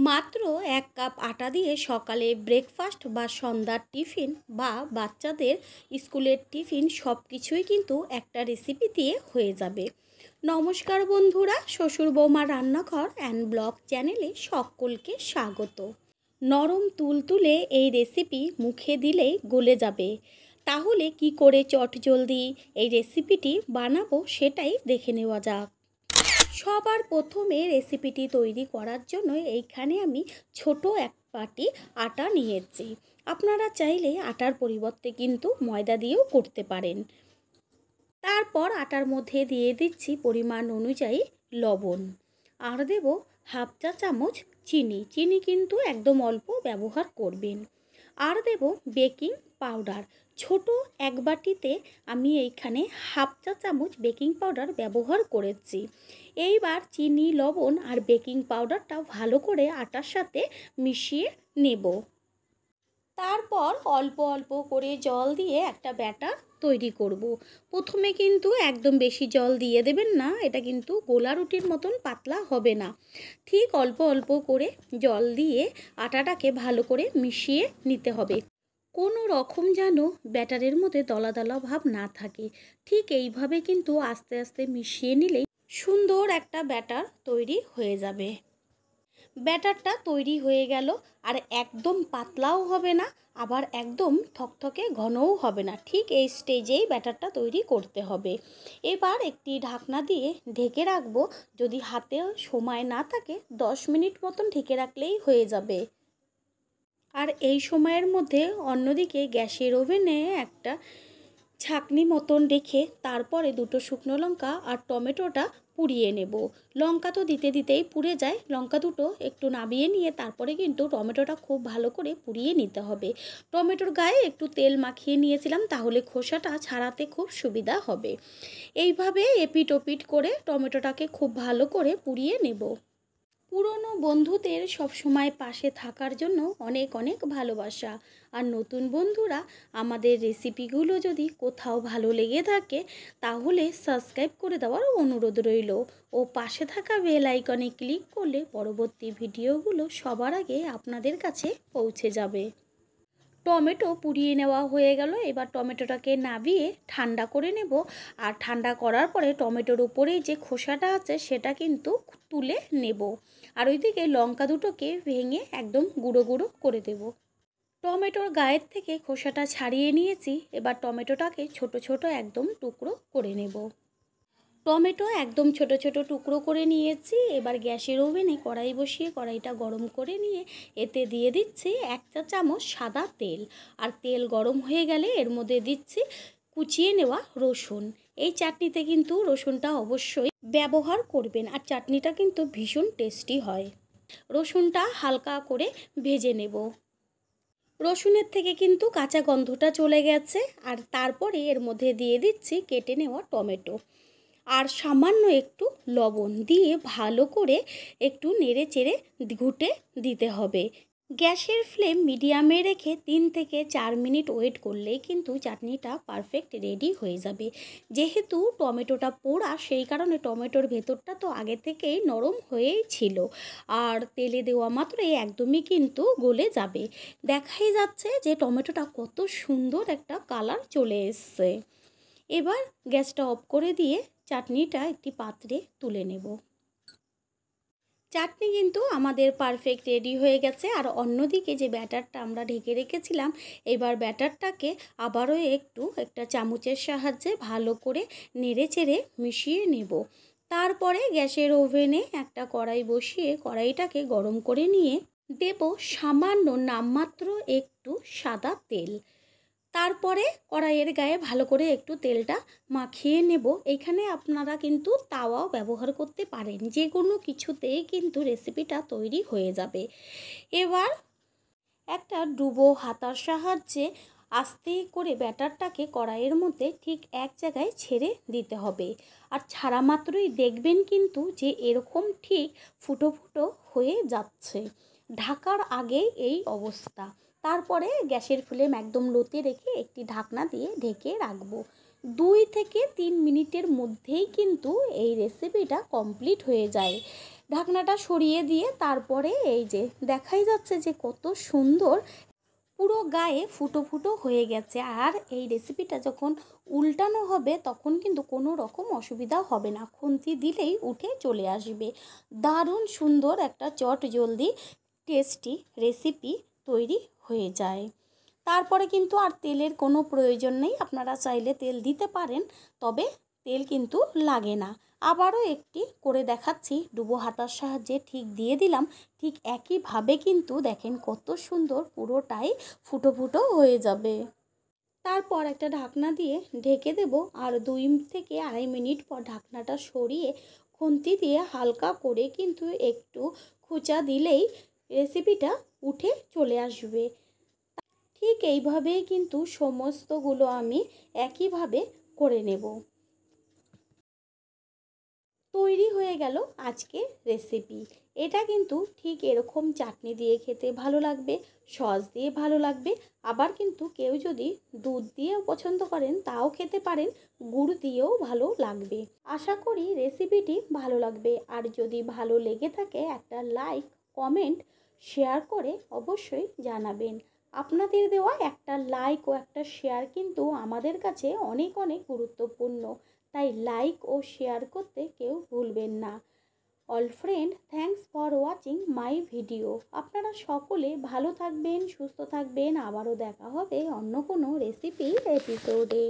মাত্র 1 কাপ আটা দিয়ে সকালে ব্রেকফাস্ট বা সন্ধ্যার টিফিন বা বাচ্চাদের স্কুলের টিফিন সব কিছুই কিন্তু একটা রেসিপি দিয়ে হয়ে যাবে। নমস্কার বন্ধুরা, শ্বশুর বৌমা রান্নাঘর অ্যান্ড ব্লগ চ্যানেলে সকলকে স্বাগত। নরম তুলতুলে এই রেসিপি মুখে দিলেই গলে যাবে। তাহলে কি করে চটজলদি এই রেসিপিটি বানাবো সেটাই দেখে নেওয়া যাক। সবার প্রথমে রেসিপিটি তৈরি করার জন্য এইখানে আমি ছোট এক বাটি আটা নিয়েছি। আপনারা চাইলে আটার পরিবর্তে কিন্তু ময়দা দিয়েও করতে পারেন। তারপর আটার মধ্যে দিয়ে দিচ্ছি পরিমাণ অনুযায়ী লবণ, আর দেব হাফ চা চামচ চিনি। চিনি কিন্তু একদম অল্প ব্যবহার করবেন। আর দেব বেকিং পাউডার। ছোট এক বাটিতে আমি এইখানে হাফ চা চামচ বেকিং পাউডার ব্যবহার করেছি। এইবার চিনি, লবণ আর বেকিং পাউডারটা ভালো করে আটার সাথে মিশিয়ে নেব। তারপর অল্প অল্প করে জল দিয়ে একটা ব্যাটার তৈরি করব। প্রথমে কিন্তু একদম বেশি জল দিয়ে দেবেন না, এটা কিন্তু গোলা রুটির মতন পাতলা হবে না। ঠিক অল্প অল্প করে জল দিয়ে আটাটাকে ভালো করে মিশিয়ে নিতে হবে। কোনো রকম যেন ব্যাটারের মধ্যে দলা দলা ভাব না থাকে। ঠিক এইভাবে কিন্তু আস্তে আস্তে মিশিয়ে নিলেই সুন্দর একটা ব্যাটার তৈরি হয়ে যাবে। ব্যাটারটা তৈরি হয়ে গেল, আর একদম পাতলাও হবে না, আবার একদম থকথকে ঘনও হবে না। ঠিক এই স্টেজেই ব্যাটারটা তৈরি করতে হবে। এবার একটি ঢাকনা দিয়ে ঢেকে রাখবো। যদি হাতে সময় না থাকে 10 মিনিট মতন ঢেকে রাখলেই হয়ে যাবে। আর এই সময়ের মধ্যে অন্যদিকে গ্যাসের ওভেনে একটা ছাঁকনি মতন রেখে তারপরে দুটো শুকনো লঙ্কা আর টমেটোটা পুড়িয়ে নেব। লঙ্কা তো দিতে দিতেই পুড়ে যায়, লঙ্কা দুটো একটু নামিয়ে নিয়ে তারপরে কিন্তু টমেটোটা খুব ভালো করে পুড়িয়ে নিতে হবে। টমেটোর গায়ে একটু তেল মাখিয়ে নিয়েছিলাম, তাহলে খোসাটা ছাড়াতে খুব সুবিধা হবে। এইভাবে এপিট ওপিট করে টমেটোটাকে খুব ভালো করে পুড়িয়ে নেব। পুরনো বন্ধুদের সবসময় পাশে থাকার জন্য অনেক অনেক ভালোবাসা। আর নতুন বন্ধুরা আমাদের রেসিপিগুলো যদি কোথাও ভালো লেগে থাকে তাহলে সাবস্ক্রাইব করে দেওয়ার অনুরোধ রইল, ও পাশে থাকা বেল আইকনে ক্লিক করলে পরবর্তী ভিডিওগুলো সবার আগে আপনাদের কাছে পৌঁছে যাবে। টমেটো পুড়িয়ে নেওয়া হয়ে গেল। এবার টমেটোটাকে নামিয়ে ঠান্ডা করে নেব। আর ঠান্ডা করার পরে টমেটোর উপরে যে খোসাটা আছে সেটা কিন্তু তুলে নেব। আর ওইদিকে লঙ্কা দুটোকে ভেঙে একদম গুঁড়ো গুঁড়ো করে দেব। টমেটোর গায়ের থেকে খোসাটা ছাড়িয়ে নিয়েছি। এবার টমেটোটাকে ছোট ছোট একদম টুকরো করে নেব। টমেটো একদম ছোট ছোট টুকরো করে নিয়েছি। এবার গ্যাসের ওভেনে কড়াই বসিয়ে কড়াইটা গরম করে নিয়ে এতে দিয়ে দিচ্ছি 1 চা চামচ সাদা তেল। আর তেল গরম হয়ে গেলে এর মধ্যে দিচ্ছি কুচিয়ে নেওয়া রসুন। এই চাটনিতে কিন্তু রসুনটা অবশ্যই ব্যবহার করবেন, আর চাটনিটা কিন্তু ভীষণ টেস্টি হয়। রসুনটা হালকা করে ভেজে নেব। রসুনের থেকে কিন্তু কাঁচা গন্ধটা চলে গেছে। আর তারপরে এর মধ্যে দিয়ে দিচ্ছি কেটে নেওয়া টমেটো আর সামান্য একটু লবণ দিয়ে ভালো করে একটু নেড়ে চেড়ে ঘুটে দিতে হবে। গ্যাসের ফ্লেম মিডিয়ামে রেখে 3 থেকে 4 মিনিট ওয়েট করলেই কিন্তু চাটনিটা পারফেক্ট রেডি হয়ে যাবে। যেহেতু টমেটোটা পোড়া, সেই কারণে টমেটোর ভেতরটা তো আগে থেকেই নরম হয়েই ছিল, আর তেলে দেওয়া মাত্রই একদমই কিন্তু গলে যাবে। দেখাই যাচ্ছে যে টমেটোটা কত সুন্দর একটা কালার চলে এসছে। এবার গ্যাসটা অফ করে দিয়ে চাটনিটা একটি পাত্রে তুলে নেব। চাটনি কিন্তু আমাদের পারফেক্ট রেডি হয়ে গেছে। আর অন্যদিকে যে ব্যাটারটা আমরা ঢেকে রেখেছিলাম, এবার ব্যাটারটাকে আবারও একটা চামচের সাহায্যে ভালো করে নেড়ে চেড়ে মিশিয়ে নেব। তারপরে গ্যাসের ওভেনে একটা কড়াই বসিয়ে কড়াইটাকে গরম করে নিয়ে দেব সামান্য নামমাত্র একটু সাদা তেল। তারপরে কড়াইয়ের গায়ে ভালো করে একটু তেলটা মাখিয়ে নেব। এখানে আপনারা কিন্তু তাওয়াও ব্যবহার করতে পারেন, যে কোনো কিছুতেই কিন্তু রেসিপিটা তৈরি হয়ে যাবে। এবার একটা ডুবো হাতার সাহায্যে আস্তে করে ব্যাটারটাকে কড়াইয়ের মধ্যে ঠিক এক জায়গায় ছেড়ে দিতে হবে। আর ছাড়া মাত্রই দেখবেন কিন্তু যে এরকম ঠিক ফুটো ফুটো হয়ে যাচ্ছে। ঢাকার আগেই এই অবস্থা। তারপরে গ্যাসের ফ্লেম একদম লোতে রেখে একটি ঢাকনা দিয়ে ঢেকে রাখবো। 2 থেকে 3 মিনিটের মধ্যেই কিন্তু এই রেসিপিটা কমপ্লিট হয়ে যায়। ঢাকনাটা সরিয়ে দিয়ে তারপরে এই যে দেখাই যাচ্ছে যে কত সুন্দর পুরো গায়ে ফুটো ফুটো হয়ে গেছে। আর এই রেসিপিটা যখন উল্টানো হবে তখন কিন্তু কোনো রকম অসুবিধা হবে না, খুন্তি দিলেই উঠে চলে আসবে। দারুণ সুন্দর একটা চট জলদি টেস্টি রেসিপি তৈরি হয়ে যায়। তারপরে কিন্তু আর তেলের কোনো প্রয়োজন নেই, আপনারা চাইলে তেল দিতে পারেন, তবে তেল কিন্তু লাগে না। আবারও একটি করে দেখাচ্ছি, ডুবো হাতার সাহায্যে ঠিক দিয়ে দিলাম। ঠিক একইভাবে কিন্তু দেখেন কত সুন্দর পুরোটাই ফুটো ফুটো হয়ে যাবে। তারপর একটা ঢাকনা দিয়ে ঢেকে দেব, আর 2 থেকে 2.5 মিনিট পর ঢাকনাটা সরিয়ে খুন্তি দিয়ে হালকা করে কিন্তু একটু খোঁচা দিলেই রেসিপিটা উঠে চলে আসবে। ঠিক এইভাবেই কিন্তু সমস্তগুলো আমি একইভাবে করে নেব। তৈরি হয়ে গেল আজকের রেসিপি। এটা কিন্তু ঠিক এরকম চাটনি দিয়ে খেতে ভালো লাগবে, সস দিয়ে ভালো লাগবে, আবার কিন্তু কেউ যদি দুধ দিয়েও পছন্দ করেন তাও খেতে পারেন, গুড় দিয়েও ভালো লাগবে। আশা করি রেসিপিটি ভালো লাগবে। আর যদি ভালো লেগে থাকে একটা লাইক, কমেন্ট, শেয়ার করে অবশ্যই জানাবেন। আপনাদের দেওয়া একটা লাইক ও একটা শেয়ার কিন্তু আমাদের কাছে অনেক অনেক গুরুত্বপূর্ণ, তাই লাইক ও শেয়ার করতে কেউ ভুলবেন না। All friend, thanks for watching my video. আপনারা সকলে ভালো থাকবেন, সুস্থ থাকবেন। আবারও দেখা হবে অন্য কোনো রেসিপি এপিসোডে।